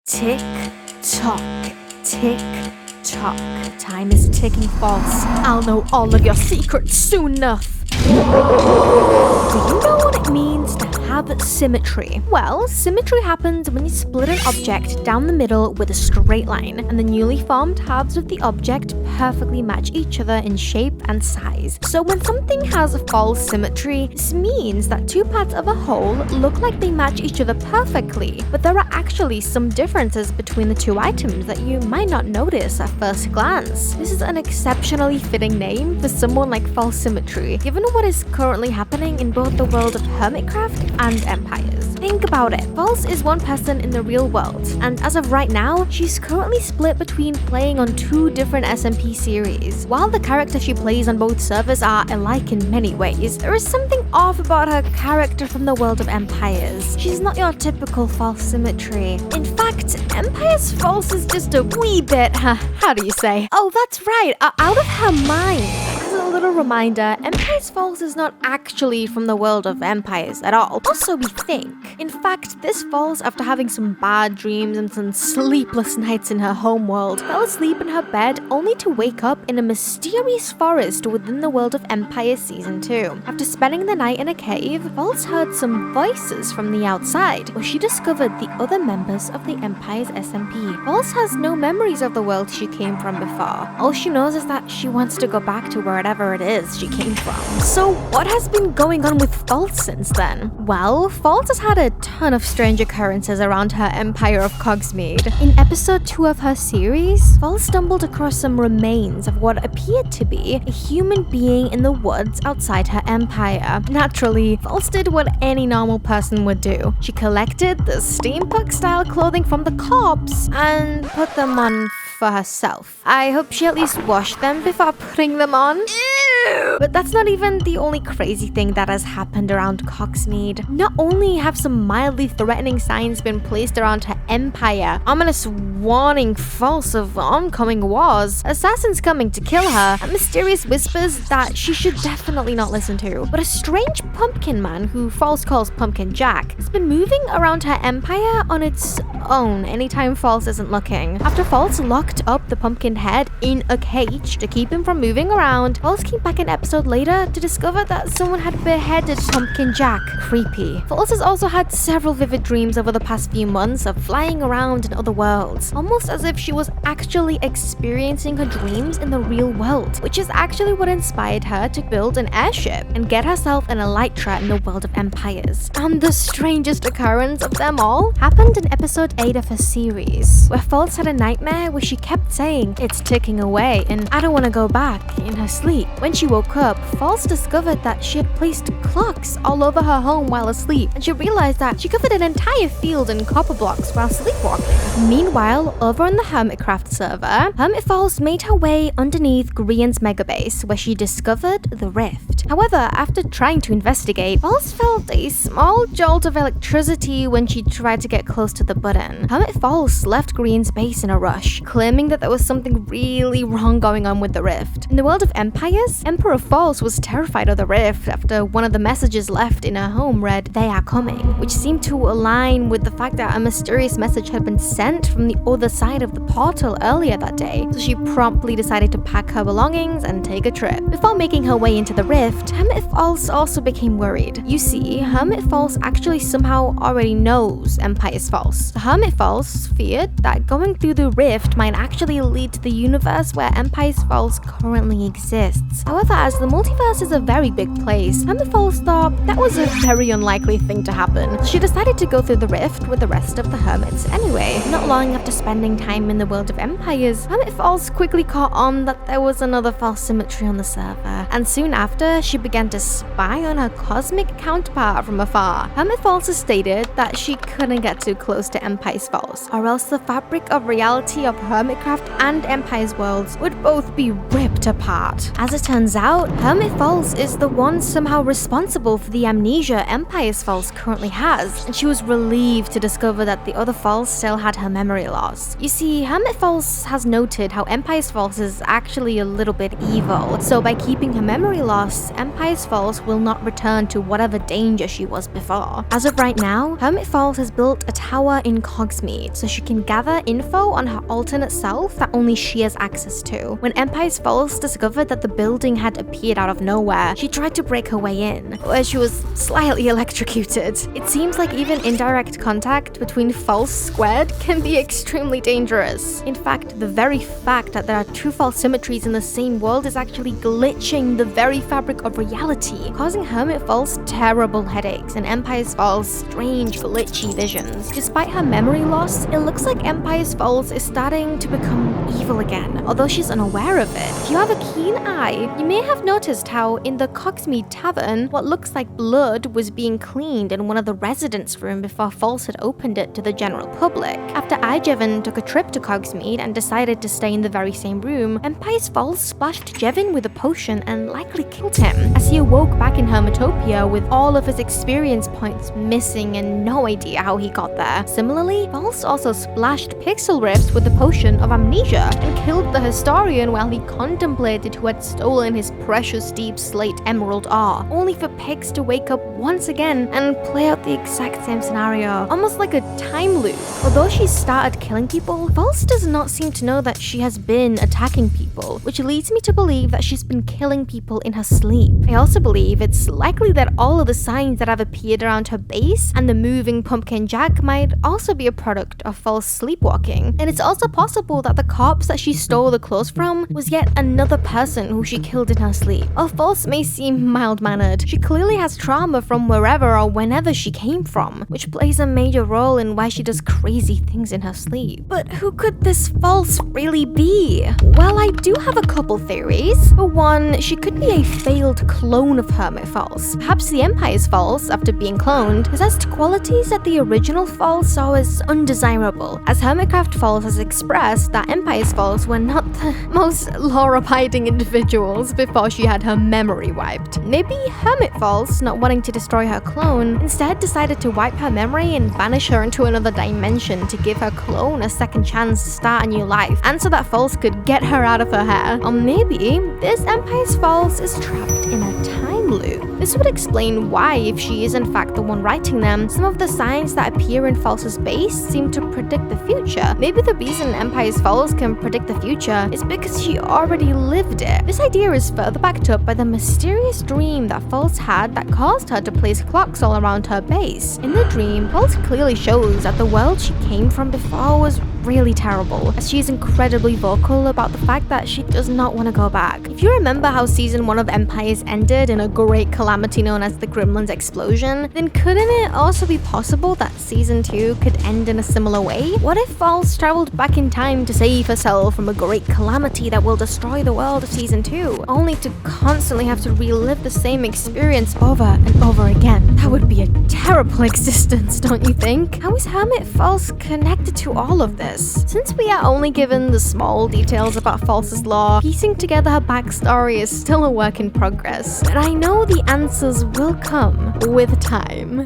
Tick tock, tick tock. Time is ticking, False. I'll know all of your secrets soon enough. Do you know what it means to have symmetry? Well, symmetry happens when you split an object down the middle with a straight line, and the newly formed halves of the object perfectly match each other in shape and size. So when something has a false symmetry, this means that two parts of a whole look like they match each other perfectly, but there are actually some differences between the two items that you might not notice at first glance. This is an exceptionally fitting name for someone like FalseSymmetry, given what is currently happening in both the world of Hermitcraft and Empires. Think about it. False is one person in the real world, and as of right now, she's currently split between playing on two different SMP series. While the character she plays on both servers are alike in many ways, there is something off about her character from the world of Empires. She's not your typical FalseSymmetry. In fact, Empire's False is just a wee bit, how do you say? Oh, that's right, out of her mind. A little reminder, Empire's False is not actually from the world of Empires at all, or so we think. In fact, this False, after having some bad dreams and some sleepless nights in her homeworld, fell asleep in her bed only to wake up in a mysterious forest within the world of Empire Season 2. After spending the night in a cave, False heard some voices from the outside, where she discovered the other members of the Empire's SMP. False has no memories of the world she came from before. All she knows is that she wants to go back to wherever it is she came from. So what has been going on with False since then? Well, False has had a ton of strange occurrences around her Empire of Cogsmeade. In episode 2 of her series, False stumbled across some remains of what appeared to be a human being in the woods outside her empire. Naturally, False did what any normal person would do. She collected the steampunk-style clothing from the corpse and put them on for herself. I hope she at least washed them before putting them on. But that's not even the only crazy thing that has happened around Cogsmeade. Not only have some mildly threatening signs been placed around her empire, ominous warning False of oncoming wars, assassins coming to kill her, and mysterious whispers that she should definitely not listen to. But a strange pumpkin man, who False calls Pumpkin Jack, has been moving around her empire on its own anytime False isn't looking. After False locked up the pumpkin head in a cage to keep him from moving around, False came back an episode later to discover that someone had beheaded Pumpkin Jack. Creepy. False has also had several vivid dreams over the past few months of flying around in other worlds, almost as if she was actually experiencing her dreams in the real world, which is actually what inspired her to build an airship and get herself an elytra in the world of Empires. And the strangest occurrence of them all happened in episode 8 of her series, where False had a nightmare where she kept saying, "It's ticking away and I don't want to go back," in her sleep. When she woke up, False discovered that she had placed clocks all over her home while asleep, and she realized that she covered an entire field in copper blocks while sleepwalking. Meanwhile, over on the Hermitcraft server, Hermit False made her way underneath Grian's megabase, where she discovered the rift. However, after trying to investigate, False felt a small jolt of electricity when she tried to get close to the button. Hermit False left Grian's base in a rush, claiming that there was something really wrong going on with the rift. In the world of Empires, Emperor False was terrified of the rift after one of the messages left in her home read, "They are coming," which seemed to align with the fact that a mysterious message had been sent from the other side of the portal earlier that day. So she promptly decided to pack her belongings and take a trip. Before making her way into the rift, Hermit False also became worried. You see, Hermit False actually somehow already knows Empire's False. So Hermit False feared that going through the rift might actually lead to the universe where Empire's False currently exists. However, as the multiverse is a very big place, Hermit False thought that was a very unlikely thing to happen. She decided to go through the rift with the rest of the hermits anyway. Not long after spending time in the world of Empires, Hermit False quickly caught on that there was another FalseSymmetry on the server, and soon after, she began to spy on her cosmic counterpart from afar. Hermit False has stated that she couldn't get too close to Empire's False, or else the fabric of reality of Hermitcraft and Empire's worlds would both be ripped apart. As it turns out, Hermit False is the one somehow responsible for the amnesia Empire's False currently has, and she was relieved to discover that the other False still had her memory loss. You see, Hermit False has noted how Empire's False is actually a little bit evil, so by keeping her memory loss, Empire's False will not return to whatever danger she was before. As of right now, Hermit False has built a tower in Cogsmeade so she can gather info on her alternate self that only she has access to. When Empire's False discovered that the building had appeared out of nowhere, she tried to break her way in, where she was slightly electrocuted. It seems like even indirect contact between False squared can be extremely dangerous. In fact, the very fact that there are two false symmetries in the same world is actually glitching the very fabric of reality, causing Hermit False terrible headaches and Empire's False strange glitchy visions. Despite her memory loss, it looks like Empire's False is starting to become evil again, although she's unaware of it. If you have a keen eye, you may have noticed how in the Cogsmeade Tavern, what looks like blood was being cleaned in one of the residents' room before False had opened it to the general public. After Jevin took a trip to Cogsmeade and decided to stay in the very same room, Empire's False splashed Jevin with a potion and likely killed him. As he awoke back in Hermitopia with all of his experience points missing and no idea how he got there. Similarly, False also splashed Pixel Rifts with the potion of amnesia and killed the historian while he contemplated who had stolen his precious deep slate emerald ore, only for Pix to wake up once again and play out the exact same scenario, almost like a time loop. Although she started killing people, False does not seem to know that she has been attacking people, which leads me to believe that she's been killing people in her sleep. I also believe it's likely that all of the signs that have appeared around her base and the moving pumpkin jack might also be a product of False sleepwalking. And it's also possible that the corpse that she stole the clothes from was yet another person who she killed in her sleep. While False may seem mild-mannered, she clearly has trauma from wherever or whenever she came from, which plays a major role in why she does crazy things in her sleep. But who could this False really be? Well, I do have a couple theories. For one, she could be a failed clone of Hermit False. Perhaps the Empire's False, after being cloned, possessed qualities that the original False saw as undesirable. As Hermitcraft False has expressed, that Empire's False were not the most law-abiding individuals before she had her memory wiped. Maybe Hermit False, not wanting to destroy her clone, instead decided to wipe her memory and banish her into another dimension to give her clone a second chance to start a new life, and so that False could get her out of her hair. Or maybe this Empire's False is trapped in a time loop. This would explain why, if she is in fact the one writing them, some of the signs that appear in False's base seem to predict the future. Maybe the reason Empire's False can predict the future is because she already lived it. This idea is further backed up by the mysterious dream that False had that caused her to place clocks all around her base. In the dream, False clearly shows that the world she came from before was really terrible, as she is incredibly vocal about the fact that she does not want to go back. If you remember how season 1 of Empires ended in a great calamity known as the Gremlins explosion, then couldn't it also be possible that season 2 could end in a similar way? What if False traveled back in time to save herself from a great calamity that will destroy the world of season 2, only to constantly have to relive the same experience over and over again? That would be a terrible existence, don't you think? How is Hermit False connected to all of this? Since we are only given the small details about False's lore, piecing together her backstory is still a work in progress, but I know the answers will come with time.